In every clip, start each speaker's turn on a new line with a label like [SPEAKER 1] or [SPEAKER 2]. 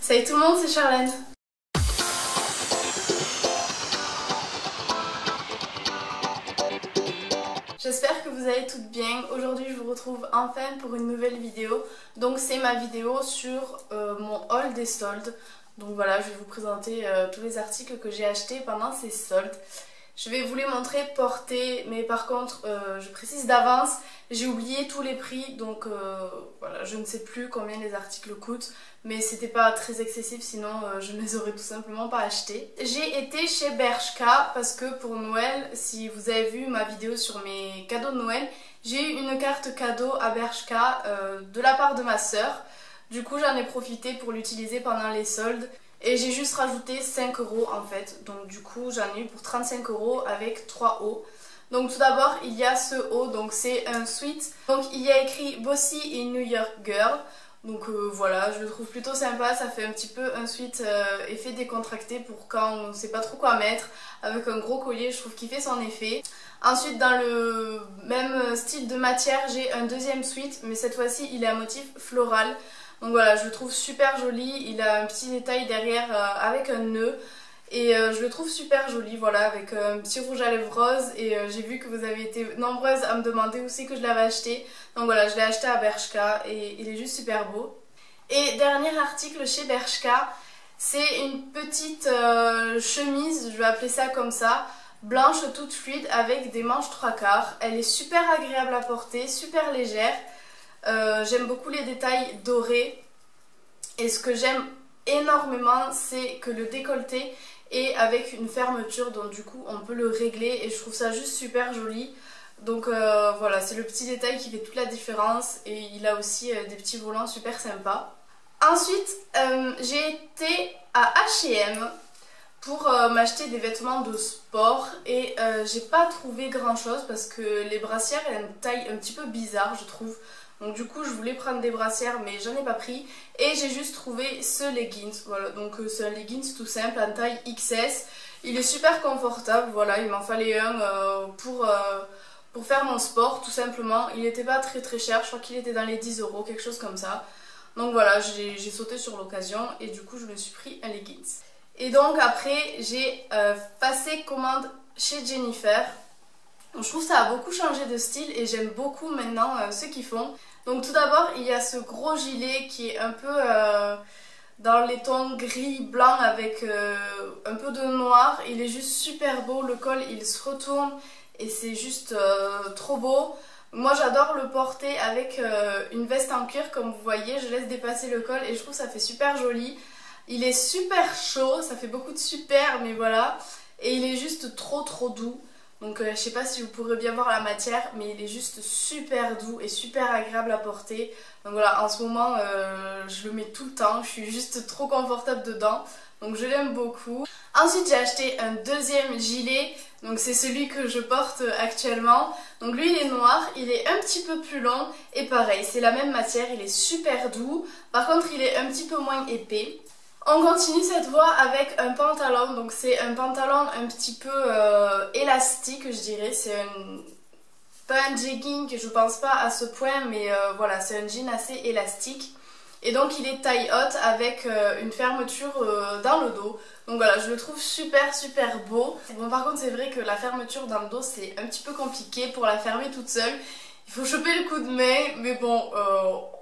[SPEAKER 1] Salut tout le monde, c'est Charlène. J'espère que vous allez toutes bien. Aujourd'hui je vous retrouve enfin pour une nouvelle vidéo. Donc c'est ma vidéo sur mon haul des soldes. Donc voilà, je vais vous présenter tous les articles que j'ai achetés pendant ces soldes. Je vais vous les montrer portés, mais par contre je précise d'avance, j'ai oublié tous les prix, donc voilà, je ne sais plus combien les articles coûtent, mais c'était pas très excessif, sinon je ne les aurais tout simplement pas achetés. J'ai été chez Bershka parce que pour Noël, si vous avez vu ma vidéo sur mes cadeaux de Noël, j'ai eu une carte cadeau à Bershka de la part de ma soeur. Du coup j'en ai profité pour l'utiliser pendant les soldes. Et j'ai juste rajouté 5 € en fait, donc du coup j'en ai eu pour 35 € avec 3 hauts. Donc tout d'abord il y a ce haut, donc c'est un sweat. Donc il y a écrit Bossy et New York Girl. Donc voilà, je le trouve plutôt sympa, ça fait un petit peu un sweat effet décontracté pour quand on ne sait pas trop quoi mettre. Avec un gros collier, je trouve qu'il fait son effet. Ensuite dans le même style de matière, j'ai un deuxième sweat, mais cette fois-ci il est à motif floral. Donc voilà, je le trouve super joli, il a un petit détail derrière avec un nœud et je le trouve super joli, voilà, avec un petit rouge à lèvres rose et j'ai vu que vous avez été nombreuses à me demander où c'est que je l'avais acheté. Donc voilà, je l'ai acheté à Bershka et il est juste super beau. Et dernier article chez Bershka, c'est une petite chemise, je vais appeler ça comme ça, blanche toute fluide avec des manches 3/4. Elle est super agréable à porter, super légère. J'aime beaucoup les détails dorés et ce que j'aime énormément c'est que le décolleté est avec une fermeture, donc du coup on peut le régler et je trouve ça juste super joli. Donc voilà, c'est le petit détail qui fait toute la différence et il a aussi des petits volants super sympas. Ensuite j'ai été à H&M pour m'acheter des vêtements de sport et j'ai pas trouvé grand chose parce que les brassières elles ont une taille un petit peu bizarre je trouve. Donc du coup je voulais prendre des brassières mais j'en ai pas pris et j'ai juste trouvé ce leggings. Voilà, donc c'est un leggings tout simple en taille XS. Il est super confortable, voilà, il m'en fallait un pour faire mon sport tout simplement. Il n'était pas très cher, je crois qu'il était dans les 10 €, quelque chose comme ça. Donc voilà, j'ai sauté sur l'occasion et du coup je me suis pris un leggings. Et donc après j'ai passé commande chez Jennifer. Je trouve que ça a beaucoup changé de style et j'aime beaucoup maintenant ce qu'ils font. Donc tout d'abord il y a ce gros gilet qui est un peu dans les tons gris blanc avec un peu de noir. Il est juste super beau, le col il se retourne et c'est juste trop beau. Moi j'adore le porter avec une veste en cuir comme vous voyez, je laisse dépasser le col et je trouve que ça fait super joli. Il est super chaud, ça fait beaucoup de super mais voilà, et il est juste trop doux. Donc je sais pas si vous pourrez bien voir la matière, mais il est juste super doux et super agréable à porter. Donc voilà, en ce moment je le mets tout le temps, je suis juste trop confortable dedans. Donc je l'aime beaucoup. Ensuite j'ai acheté un deuxième gilet, donc c'est celui que je porte actuellement. Donc lui il est noir, il est un petit peu plus long et pareil, c'est la même matière, il est super doux. Par contre il est un petit peu moins épais. On continue cette fois avec un pantalon, donc c'est un pantalon un petit peu élastique je dirais, c'est pas un jegging, je pense pas à ce point, mais voilà, c'est un jean assez élastique. Et donc il est taille haute avec une fermeture dans le dos. Donc voilà, je le trouve super beau. Bon par contre c'est vrai que la fermeture dans le dos c'est un petit peu compliqué pour la fermer toute seule. Il faut choper le coup de main, mais bon,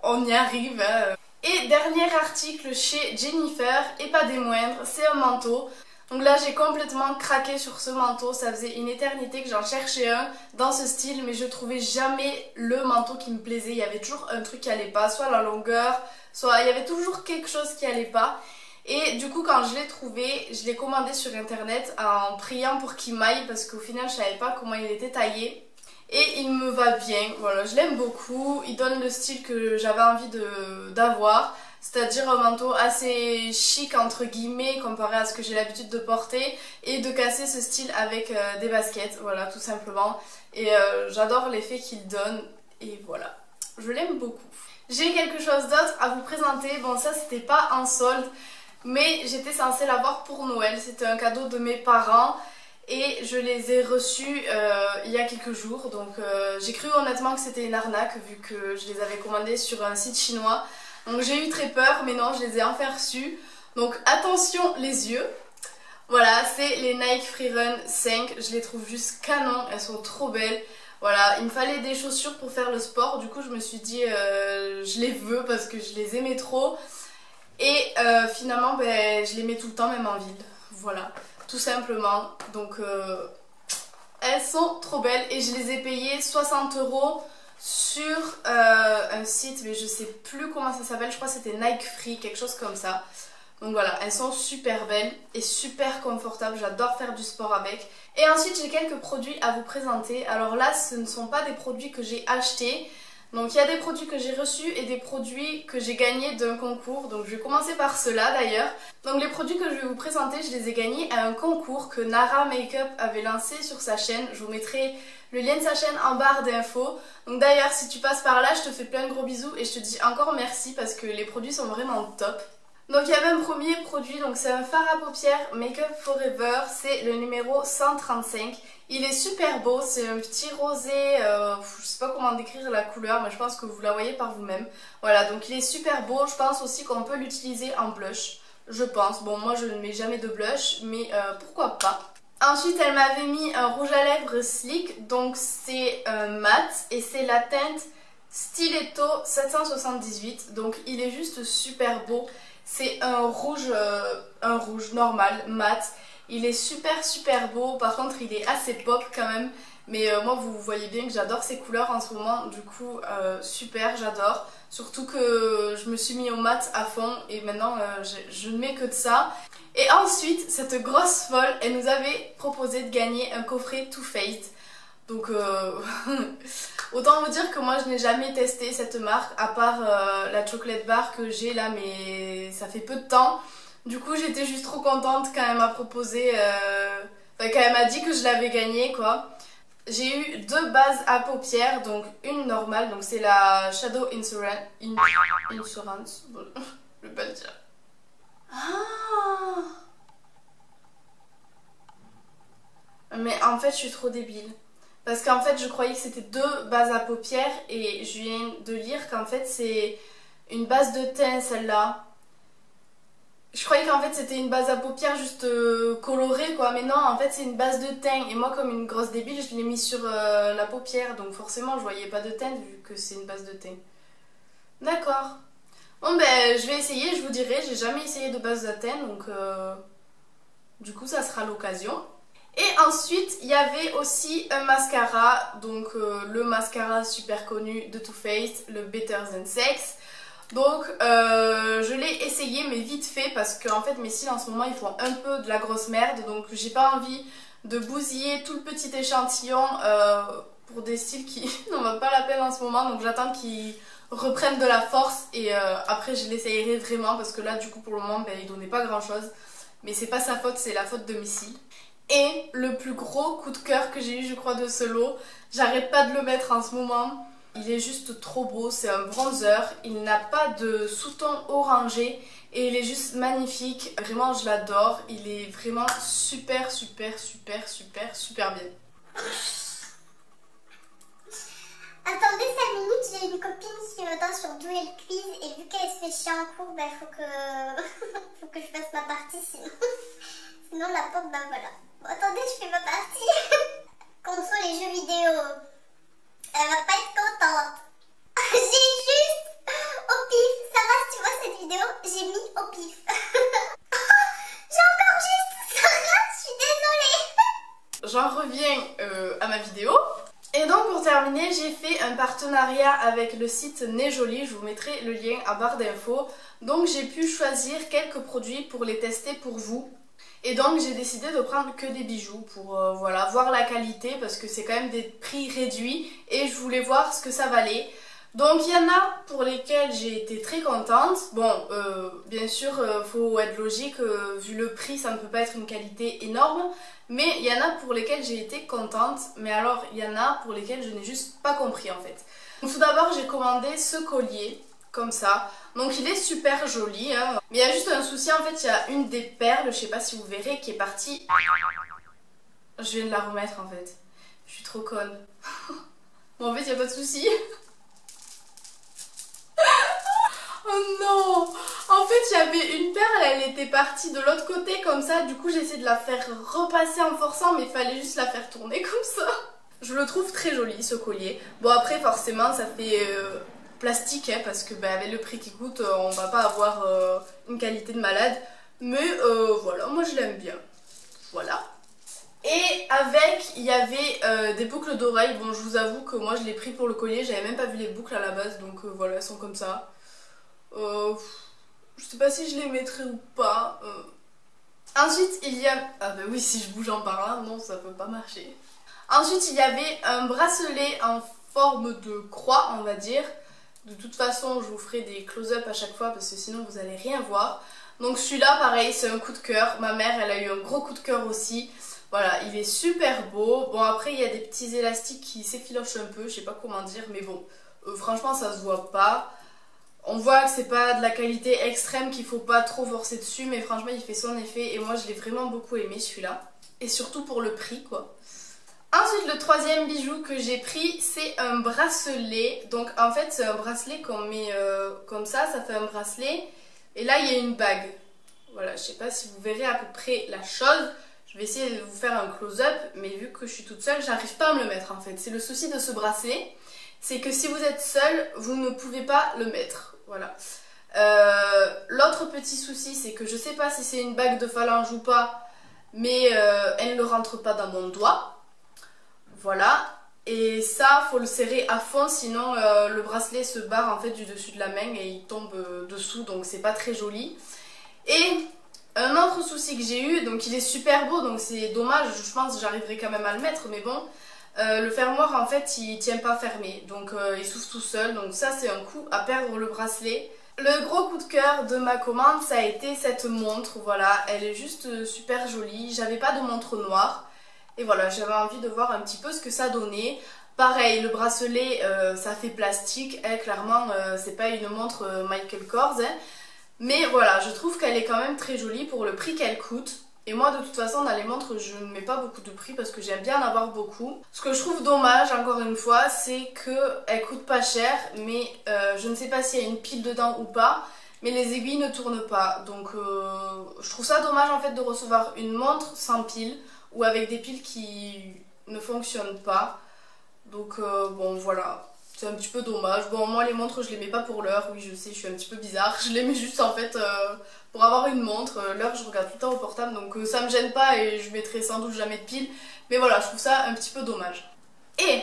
[SPEAKER 1] on y arrive hein. Et dernier article chez Jennifer, et pas des moindres, c'est un manteau. Donc là j'ai complètement craqué sur ce manteau, ça faisait une éternité que j'en cherchais un dans ce style, mais je trouvais jamais le manteau qui me plaisait. Il y avait toujours un truc qui allait pas, soit la longueur, soit il y avait toujours quelque chose qui allait pas. Et du coup quand je l'ai trouvé, je l'ai commandé sur internet en priant pour qu'il m'aille parce qu'au final je savais pas comment il était taillé. Et il me va bien, voilà, je l'aime beaucoup, il donne le style que j'avais envie d'avoir, c'est-à-dire un manteau assez chic entre guillemets comparé à ce que j'ai l'habitude de porter et de casser ce style avec des baskets, voilà tout simplement. Et j'adore l'effet qu'il donne et voilà, je l'aime beaucoup. J'ai quelque chose d'autre à vous présenter, bon ça c'était pas en solde mais j'étais censée l'avoir pour Noël, c'était un cadeau de mes parents. Et je les ai reçus il y a quelques jours, donc j'ai cru honnêtement que c'était une arnaque vu que je les avais commandés sur un site chinois Donc j'ai eu très peur, mais non, je les ai enfin reçus. Donc attention les yeux. Voilà, c'est les Nike Freerun 5. Je les trouve juste canon, elles sont trop belles. Voilà, il me fallait des chaussures pour faire le sport. Du coup, je me suis dit, je les veux parce que je les aimais trop. Et finalement, ben, je les mets tout le temps, même en ville. Voilà, tout simplement. Donc, elles sont trop belles. Et je les ai payées 60 € sur un site, mais je sais plus comment ça s'appelle. Je crois que c'était Nike Free, quelque chose comme ça. Donc voilà, elles sont super belles et super confortables, j'adore faire du sport avec. Et ensuite j'ai quelques produits à vous présenter. Alors là ce ne sont pas des produits que j'ai achetés. Donc il y a des produits que j'ai reçus et des produits que j'ai gagnés d'un concours. Donc je vais commencer par ceux-là d'ailleurs. Donc les produits que je vais vous présenter, je les ai gagnés à un concours que Nara Makeup avait lancé sur sa chaîne. Je vous mettrai le lien de sa chaîne en barre d'infos. Donc d'ailleurs si tu passes par là, je te fais plein de gros bisous et je te dis encore merci parce que les produits sont vraiment top. Donc il y avait un premier produit, donc c'est un fard à paupières Make Up Forever, c'est le numéro 135. Il est super beau, c'est un petit rosé, je sais pas comment décrire la couleur, mais je pense que vous la voyez par vous-même. Voilà, donc il est super beau, je pense aussi qu'on peut l'utiliser en blush, je pense. Bon, moi je ne mets jamais de blush, mais pourquoi pas. Ensuite, elle m'avait mis un rouge à lèvres Sleek, donc c'est mat et c'est la teinte Stiletto 778, donc il est juste super beau. C'est un rouge normal, mat. Il est super beau. Par contre, il est assez pop quand même. Mais moi, vous voyez bien que j'adore ces couleurs en ce moment. Du coup, super, j'adore. Surtout que je me suis mis au mat à fond. Et maintenant, je ne mets que de ça. Et ensuite, cette grosse folle, elle nous avait proposé de gagner un coffret Too Faced. Donc autant vous dire que moi je n'ai jamais testé cette marque à part la chocolate bar que j'ai là, mais ça fait peu de temps. Du coup j'étais juste trop contente quand elle m'a proposé, quand elle m'a dit que je l'avais gagné quoi. J'ai eu deux bases à paupières, donc une normale, donc c'est la Shadow Insurance. Bon, je vais pas le dire. Ah, mais en fait je suis trop débile. Parce qu'en fait, je croyais que c'était deux bases à paupières et je viens de lire qu'en fait, c'est une base de teint, celle-là. Je croyais qu'en fait, c'était une base à paupières juste colorée, quoi. Mais non, en fait, c'est une base de teint. Et moi, comme une grosse débile, je l'ai mis sur la paupière. Donc forcément, je voyais pas de teint vu que c'est une base de teint. D'accord. Bon, ben, je vais essayer, je vous dirai. J'ai jamais essayé de base de teint, donc du coup, ça sera l'occasion. Et ensuite, il y avait aussi un mascara, donc le mascara super connu de Too Faced, le Better Than Sex. Donc je l'ai essayé mais vite fait parce que en fait mes cils en ce moment ils font un peu de la grosse merde. Donc j'ai pas envie de bousiller tout le petit échantillon pour des cils qui n'en valent pas la peine en ce moment. Donc j'attends qu'ils reprennent de la force et après je l'essayerai vraiment parce que là du coup pour le moment ben, il donnait pas grand chose. Mais c'est pas sa faute, c'est la faute de mes cils. Et le plus gros coup de cœur que j'ai eu je crois de ce lot, j'arrête pas de le mettre en ce moment, il est juste trop beau, c'est un bronzer, il n'a pas de sous-ton orangé et il est juste magnifique, vraiment je l'adore, il est vraiment super bien.
[SPEAKER 2] Attendez 5 minutes, j'ai une copine qui m'attend sur Duel Quiz et vu qu'elle se fait chier en cours, bah faut que je fasse ma partie sinon la pauvre bah voilà. Bon, attendez, je fais ma partie. Contre les jeux vidéo, elle va pas être contente. J'ai juste au pif, ça va si tu vois cette vidéo, j'ai mis au pif. J'ai encore juste ça, je suis désolée.
[SPEAKER 1] J'en reviens à ma vidéo. Et donc pour terminer, j'ai fait un partenariat avec le site Nejoli, je vous mettrai le lien en barre d'infos. Donc j'ai pu choisir quelques produits pour les tester pour vous. Et donc j'ai décidé de prendre que des bijoux pour voilà, voir la qualité parce que c'est quand même des prix réduits et je voulais voir ce que ça valait. Donc il y en a pour lesquels j'ai été très contente. Bon, bien sûr, faut être logique, vu le prix, ça ne peut pas être une qualité énorme. Mais il y en a pour lesquels j'ai été contente, mais alors il y en a pour lesquels je n'ai juste pas compris en fait. Donc tout d'abord j'ai commandé ce collier, comme ça. Donc il est super joli, hein. Mais il y a juste un souci, en fait il y a une des perles, je sais pas si vous verrez, qui est partie. Je viens de la remettre en fait. Je suis trop conne. Bon en fait il n'y a pas de souci. Oh non! En fait, il y avait une perle, elle était partie de l'autre côté comme ça. Du coup, j'ai essayé de la faire repasser en forçant, mais il fallait juste la faire tourner comme ça. Je le trouve très joli, ce collier. Bon, après, forcément, ça fait plastique, hein, parce que avec le prix qui coûte, on va pas avoir une qualité de malade. Mais voilà, moi je l'aime bien. Voilà. Et avec, il y avait des boucles d'oreilles. Bon, je vous avoue que moi je l'ai pris pour le collier, j'avais même pas vu les boucles à la base, donc voilà, elles sont comme ça. Je sais pas si je les mettrai ou pas. Ensuite, il y a... Ah bah oui, si je bouge en parlant, non, ça peut pas marcher. Ensuite, il y avait un bracelet en forme de croix, on va dire. De toute façon, je vous ferai des close-up à chaque fois parce que sinon vous allez rien voir. Donc celui-là, pareil, c'est un coup de cœur. Ma mère, elle a eu un gros coup de cœur aussi. Voilà, il est super beau. Bon, après, il y a des petits élastiques qui s'effilochent un peu, je sais pas comment dire, mais bon, franchement, ça se voit pas. On voit que c'est pas de la qualité extrême, qu'il faut pas trop forcer dessus, mais franchement, il fait son effet. Et moi, je l'ai vraiment beaucoup aimé, celui-là. Et surtout pour le prix, quoi. Ensuite, le troisième bijou que j'ai pris, c'est un bracelet. Donc, en fait, c'est un bracelet qu'on met comme ça fait un bracelet. Et là, il y a une bague. Voilà, je sais pas si vous verrez à peu près la chose. Je vais essayer de vous faire un close-up, mais vu que je suis toute seule, j'arrive pas à me le mettre en fait. C'est le souci de ce bracelet, c'est que si vous êtes seule, vous ne pouvez pas le mettre. Voilà. L'autre petit souci, c'est que je sais pas si c'est une bague de phalange ou pas, mais elle ne rentre pas dans mon doigt. Voilà. Et ça, faut le serrer à fond, sinon le bracelet se barre en fait du dessus de la main et il tombe dessous, donc c'est pas très joli. Et un autre souci que j'ai eu, donc il est super beau, donc c'est dommage, je pense que j'arriverai quand même à le mettre, mais bon, le fermoir en fait il tient pas fermé, donc il s'ouvre tout seul, donc ça c'est un coup à perdre le bracelet. Le gros coup de cœur de ma commande, ça a été cette montre, voilà, elle est juste super jolie, j'avais pas de montre noire. Et voilà, j'avais envie de voir un petit peu ce que ça donnait. Pareil, le bracelet, ça fait plastique. Clairement, c'est pas une montre Michael Kors. Hein. Mais voilà, je trouve qu'elle est quand même très jolie pour le prix qu'elle coûte. Et moi, de toute façon, dans les montres, je ne mets pas beaucoup de prix parce que j'aime bien en avoir beaucoup. Ce que je trouve dommage, encore une fois, c'est qu'elle coûte pas cher. Mais je ne sais pas s'il y a une pile dedans ou pas. Mais les aiguilles ne tournent pas. Donc, je trouve ça dommage en fait de recevoir une montre sans pile. Ou avec des piles qui ne fonctionnent pas. Donc bon voilà, c'est un petit peu dommage. Bon moi les montres je les mets pas pour l'heure, oui je sais je suis un petit peu bizarre. Je les mets juste en fait pour avoir une montre. L'heure je regarde tout le temps au portable donc ça me gêne pas et je mettrai sans doute jamais de piles. Mais voilà je trouve ça un petit peu dommage. Et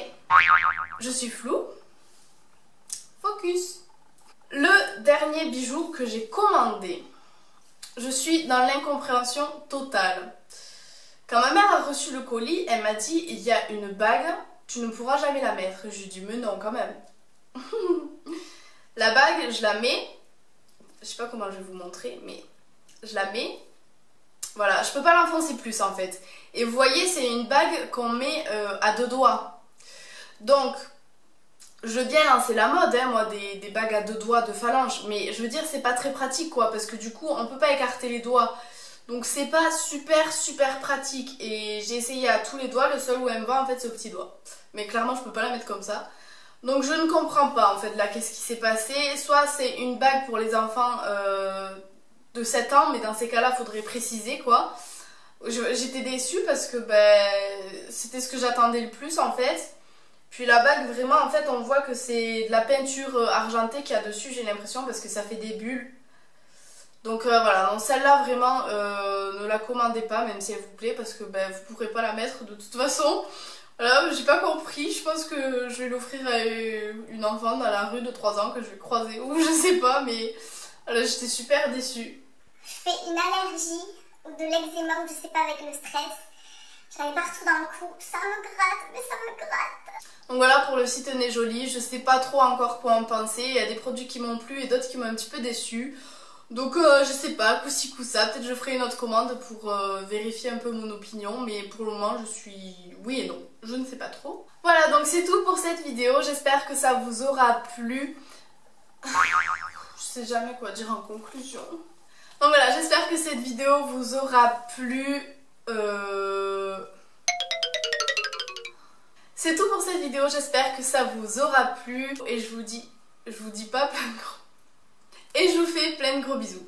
[SPEAKER 1] je suis floue. Focus. Le dernier bijou que j'ai commandé. Je suis dans l'incompréhension totale. Quand ma mère a reçu le colis, elle m'a dit il y a une bague, tu ne pourras jamais la mettre. Je lui ai dit mais non quand même. La bague, je la mets, je sais pas comment je vais vous montrer, mais je la mets. Voilà, je peux pas l'enfoncer plus en fait. Et vous voyez, c'est une bague qu'on met à deux doigts. Donc, je veux bien lancer la mode, hein, moi, des bagues à deux doigts de phalange. Mais je veux dire, c'est pas très pratique quoi, parce que du coup, on peut pas écarter les doigts. Donc c'est pas super pratique et j'ai essayé à tous les doigts, le seul où elle me va en fait c'est au petit doigt. Mais clairement je peux pas la mettre comme ça. Donc je ne comprends pas en fait là qu'est-ce qui s'est passé. Soit c'est une bague pour les enfants de 7 ans mais dans ces cas là faudrait préciser quoi. J'étais déçue parce que c'était ce que j'attendais le plus en fait. Puis la bague vraiment en fait on voit que c'est de la peinture argentée qu'il y a dessus j'ai l'impression parce que ça fait des bulles. Donc voilà, donc celle-là vraiment ne la commandez pas même si elle vous plaît parce que vous pourrez pas la mettre de toute façon. Voilà, j'ai pas compris, je pense que je vais l'offrir à une enfant dans la rue de 3 ans que je vais croiser ou je sais pas mais voilà, j'étais super déçue.
[SPEAKER 2] Je fais une allergie ou de l'eczéma ou je sais pas avec le stress. J'en ai partout dans le cou, ça me gratte, mais ça me gratte.
[SPEAKER 1] Donc voilà pour le site Nez Joli, je sais pas trop encore quoi en penser, il y a des produits qui m'ont plu et d'autres qui m'ont un petit peu déçue. Donc je sais pas, coup-ci coup-ça, peut-être je ferai une autre commande pour vérifier un peu mon opinion, mais pour le moment je suis oui et non, je ne sais pas trop. Voilà donc c'est tout pour cette vidéo, j'espère que ça vous aura plu. Je sais jamais quoi dire en conclusion. Donc voilà, j'espère que cette vidéo vous aura plu. C'est tout pour cette vidéo, j'espère que ça vous aura plu et je vous dis pas plein de gros. Et je vous fais plein de gros bisous.